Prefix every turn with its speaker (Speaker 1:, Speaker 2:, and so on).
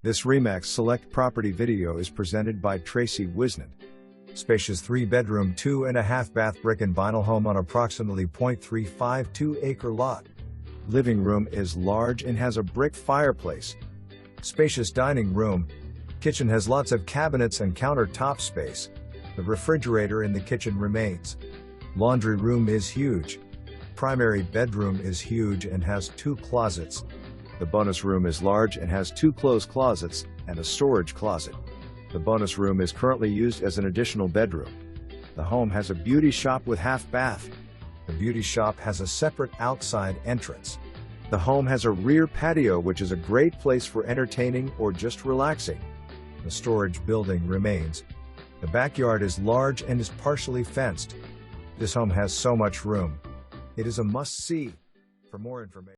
Speaker 1: This RE/MAX Select Property video is presented by Tracy Wisnant. Spacious 3-bedroom, 2.5-bath brick and vinyl home on approximately 0.352-acre lot. Living room is large and has a brick fireplace. Spacious dining room. Kitchen has lots of cabinets and countertop space. The refrigerator in the kitchen remains. Laundry room is huge. Primary bedroom is huge and has 2 closets. The bonus room is large and has 2 closed closets and a storage closet. The bonus room is currently used as an additional bedroom. The home has a beauty shop with half bath. The beauty shop has a separate outside entrance. The home has a rear patio, which is a great place for entertaining or just relaxing. The storage building remains. The backyard is large and is partially fenced. This home has so much room. It is a must-see. For more information,